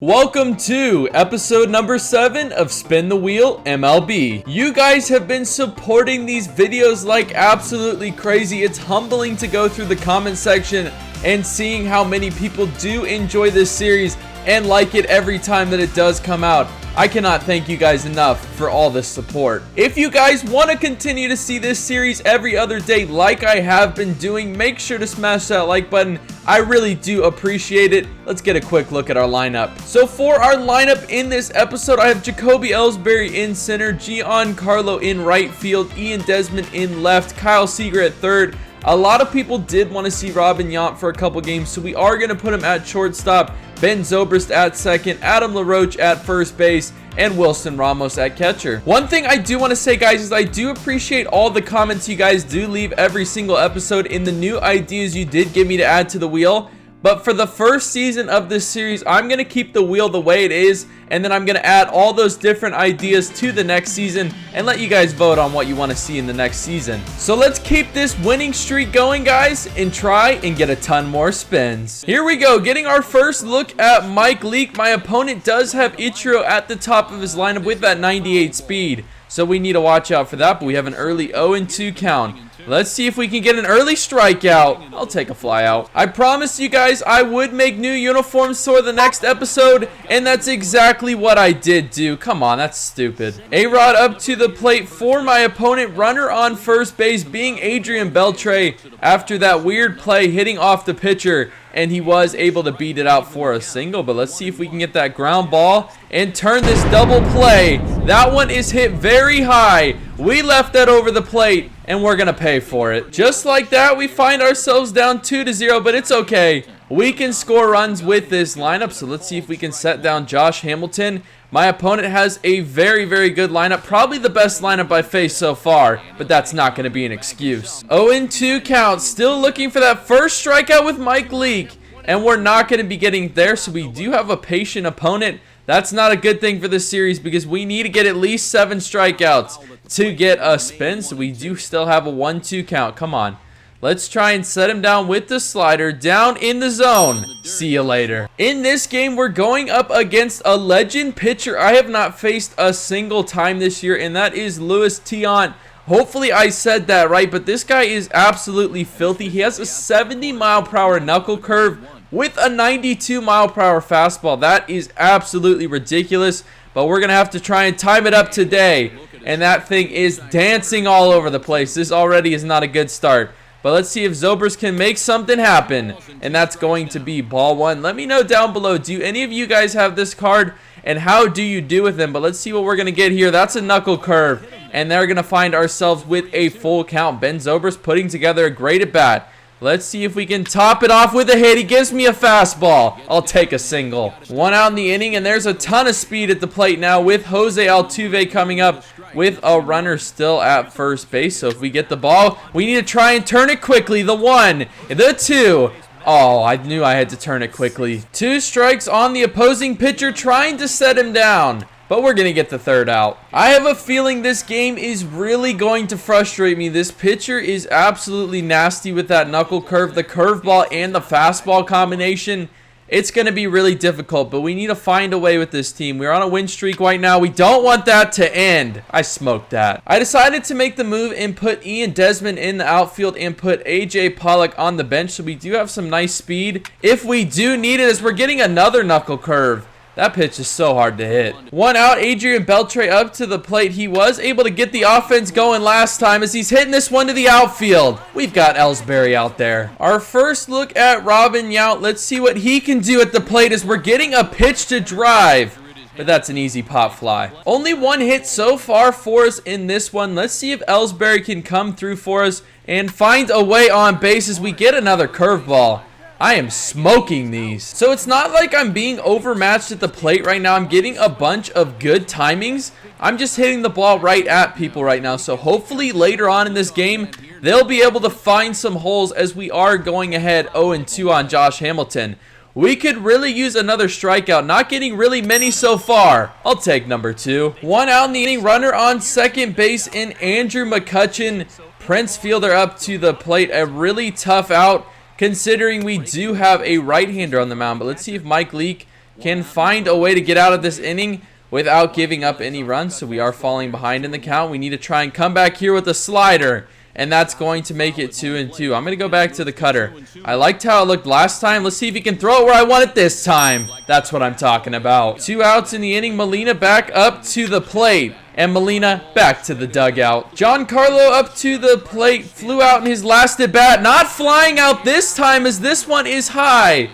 Welcome to episode number 7 of Spin the Wheel MLB. You guys have been supporting these videos like absolutely crazy. It's humbling to go through the comment section and seeing how many people do enjoy this series and like it every time that it does come out. I cannot thank you guys enough for all this support. If you guys want to continue to see this series every other day like I have been doing, make sure to smash that like button. I really do appreciate it. Let's get a quick look at our lineup. So for our lineup in this episode, I have Jacoby Ellsbury in center, Giancarlo in right field, Ian Desmond in left, Kyle Seager at third. A lot of people did want to see Robin Yount for a couple games, so we are going to put him at shortstop, Ben Zobrist at second, Adam LaRoche at first base, and Wilson Ramos at catcher. One thing I do want to say, guys, is I do appreciate all the comments you guys do leave every single episode in the new ideas you did give me to add to the wheel. But for the first season of this series, I'm going to keep the wheel the way it is, and then I'm going to add all those different ideas to the next season and let you guys vote on what you want to see in the next season. So let's keep this winning streak going, guys, and try and get a ton more spins. Here we go, getting our first look at Mike Leake. My opponent does have Ichiro at the top of his lineup with that 98 speed, so we need to watch out for that, but we have an early 0-2 count. Let's see if we can get an early strikeout. I'll take a fly out. I promised you guys I would make new uniforms for the next episode, and that's exactly what I did do. Come on, that's stupid. A-Rod up to the plate for my opponent. Runner on first base being Adrian Beltre after that weird play hitting off the pitcher, and he was able to beat it out for a single. But let's see if we can get that ground ball and turn this double play. That one is hit very high. We left that over the plate, and we're gonna pay for it. Just like that, we find ourselves down 2-0, but it's okay. We can score runs with this lineup, so let's see if we can set down Josh Hamilton. My opponent has a very, very good lineup, probably the best lineup I've faced so far, but that's not going to be an excuse. 0-2 count, still looking for that first strikeout with Mike Leake, and we're not going to be getting there, so we do have a patient opponent. That's not a good thing for this series because we need to get at least 7 strikeouts to get a spin, so we do still have a 1-2 count. Come on. Let's try and set him down with the slider down in the zone. See you later. In this game, we're going up against a legend pitcher I have not faced a single time this year, and that is Luis Tiant. Hopefully I said that right, but this guy is absolutely filthy. He has a 70-mile-per-hour knuckle curve with a 92-mile-per-hour fastball. That is absolutely ridiculous, but we're going to have to try and time it up today, and that thing is dancing all over the place. This already is not a good start. But let's see if Zobrist can make something happen. And that's going to be ball 1. Let me know down below, do any of you guys have this card? And how do you do with them? But let's see what we're going to get here. That's a knuckle curve. And they're going to find ourselves with a full count. Ben Zobrist putting together a great at-bat. Let's see if we can top it off with a hit. He gives me a fastball. I'll take a single. 1 out in the inning, and there's a ton of speed at the plate now with Jose Altuve coming up with a runner still at first base. So if we get the ball, we need to try and turn it quickly. The 1, the 2. Oh, I knew I had to turn it quickly. 2 strikes on the opposing pitcher trying to set him down. But we're going to get the 3rd out. I have a feeling this game is really going to frustrate me. This pitcher is absolutely nasty with that knuckle curve, the curveball, and the fastball combination. It's going to be really difficult, but we need to find a way with this team. We're on a win streak right now. We don't want that to end. I smoked that. I decided to make the move and put Ian Desmond in the outfield and put A.J. Pollock on the bench, so we do have some nice speed if we do need it, as we're getting another knuckle curve. That pitch is so hard to hit. 1 out, Adrian Beltre up to the plate. He was able to get the offense going last time as he's hitting this one to the outfield. We've got Ellsbury out there. Our first look at Robin Yount. Let's see what he can do at the plate as we're getting a pitch to drive. But that's an easy pop fly. Only 1 hit so far for us in this one. Let's see if Ellsbury can come through for us and find a way on base as we get another curveball. I am smoking these. So it's not like I'm being overmatched at the plate right now. I'm getting a bunch of good timings. I'm just hitting the ball right at people right now. So hopefully later on in this game, they'll be able to find some holes as we are going ahead 0-2 on Josh Hamilton. We could really use another strikeout. Not getting really many so far. I'll take number 2. 1 out in the inning. Runner on second base in Andrew McCutchen. Prince Fielder up to the plate. A really tough out, considering we do have a right-hander on the mound. But let's see if Mike Leake can find a way to get out of this inning without giving up any runs. So we are falling behind in the count. We need to try and come back here with a slider, and that's going to make it 2-2. I'm going to go back to the cutter. I liked how it looked last time. Let's see if he can throw it where I want it this time. That's what I'm talking about. 2 outs in the inning. Molina back up to the plate, and Molina back to the dugout. Giancarlo up to the plate. Flew out in his last at bat. Not flying out this time, as this one is high.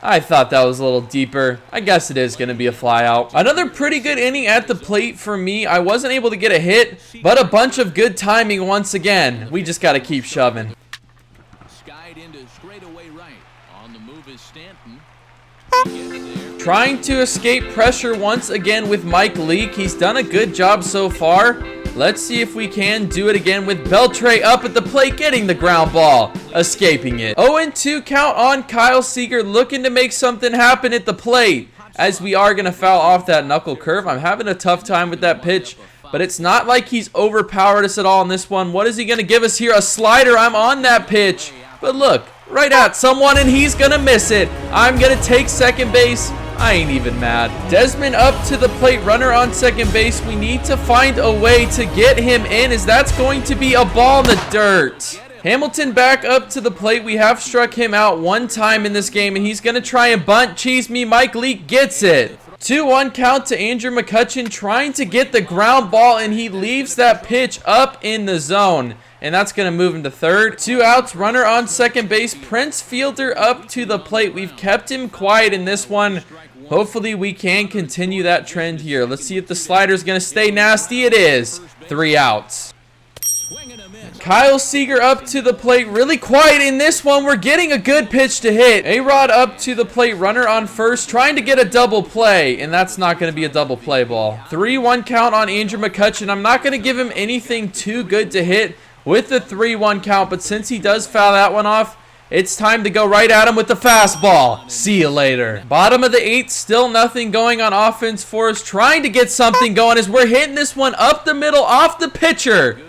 I thought that was a little deeper. I guess it is going to be a fly out. Another pretty good inning at the plate for me. I wasn't able to get a hit, but a bunch of good timing once again. We just got to keep shoving. Skied into straightaway right. On the move is Stanton. Trying to escape pressure once again with Mike Leake. He's done a good job so far. Let's see if we can do it again with Beltre up at the plate, getting the ground ball, escaping it. 0-2 count on Kyle Seager, looking to make something happen at the plate, as we are going to foul off that knuckle curve. I'm having a tough time with that pitch, but it's not like he's overpowered us at all in this one. What is he going to give us here? A slider. I'm on that pitch, but look, right at someone, and he's going to miss it. I'm going to take second base. I ain't even mad. Desmond up to the plate, runner on second base. We need to find a way to get him in, as that's going to be a ball in the dirt. Hamilton back up to the plate. We have struck him out one time in this game, and he's going to try and bunt cheese me. Mike Leake gets it. 2-1 count to Andrew McCutchen, trying to get the ground ball, and he leaves that pitch up in the zone. And that's going to move him to third. 2 outs, runner on second base. Prince Fielder up to the plate. We've kept him quiet in this one. Hopefully we can continue that trend here. Let's see if the slider is going to stay nasty. It is. 3 outs. Kyle Seager up to the plate. Really quiet in this one. We're getting a good pitch to hit. A-Rod up to the plate. Runner on first. Trying to get a double play. And that's not going to be a double play ball. 3-1 count on Andrew McCutchen. I'm not going to give him anything too good to hit with the 3-1 count. But since he does foul that one off, it's time to go right at him with the fastball. See you later. Bottom of the 8th, still nothing going on offense for us. Trying to get something going as we're hitting this one up the middle off the pitcher.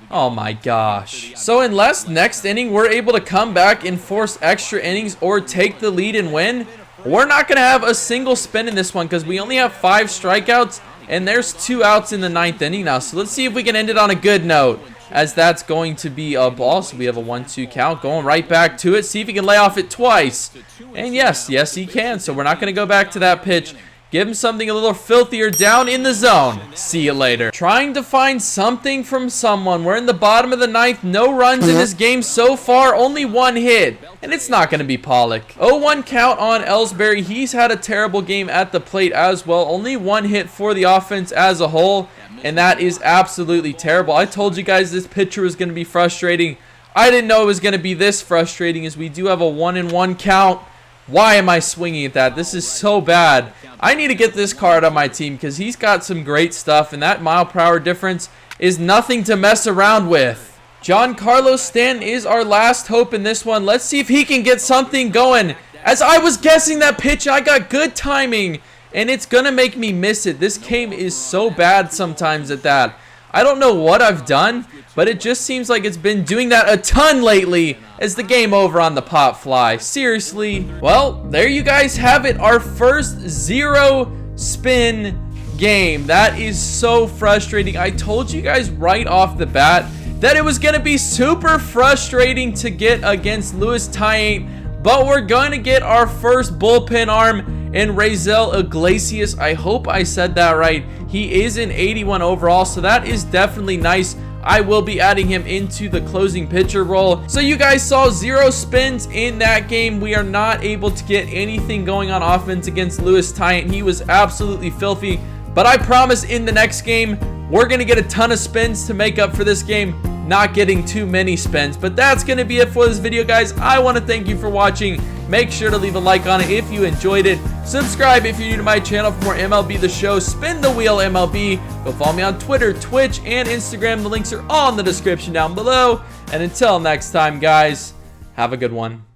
Oh my gosh. So unless next inning we're able to come back and force extra innings or take the lead and win, we're not going to have a single spin in this one, because we only have 5 strikeouts and there's 2 outs in the 9th inning now. So let's see if we can end it on a good note, as that's going to be a ball. So we have a 1-2 count, going right back to it. See if he can lay off it twice. And yes, he can. So we're not going to go back to that pitch. Give him something a little filthier down in the zone. See you later. Trying to find something from someone. We're in the bottom of the 9th. No runs in this game so far. Only 1 hit. And it's not going to be Pollock. 0-1 count on Ellsbury. He's had a terrible game at the plate as well. Only 1 hit for the offense as a whole. And that is absolutely terrible. I told you guys this pitcher was going to be frustrating. I didn't know it was going to be this frustrating, as we do have a 1-1 count. Why am I swinging at that? This is so bad. I need to get this card on my team, because he's got some great stuff, and that mile per hour difference is nothing to mess around with. Giancarlo Stanton is our last hope in this one. Let's see if he can get something going. As I was guessing that pitch, I got good timing, and it's going to make me miss it. This game is so bad sometimes at that. I don't know what I've done, but it just seems like it's been doing that a ton lately, as the game over on the pop fly. Seriously. Well, there you guys have it. Our first 0 spin game. That is so frustrating. I told you guys right off the bat that it was going to be super frustrating to get against Luis Tyant, but we're going to get our first bullpen arm in Raisel Iglesias. I hope I said that right. He is an 81 overall, so that is definitely nice. I will be adding him into the closing pitcher role. So you guys saw 0 spins in that game. We are not able to get anything going on offense against Luis Tyant. He was absolutely filthy. But I promise in the next game, we're going to get a ton of spins to make up for this game not getting too many spins. But that's going to be it for this video, guys. I want to thank you for watching. Make sure to leave a like on it if you enjoyed it. Subscribe if you're new to my channel for more MLB The Show. Spin the Wheel MLB. Go follow me on Twitter, Twitch, and Instagram. The links are all in the description down below. And until next time, guys, have a good one.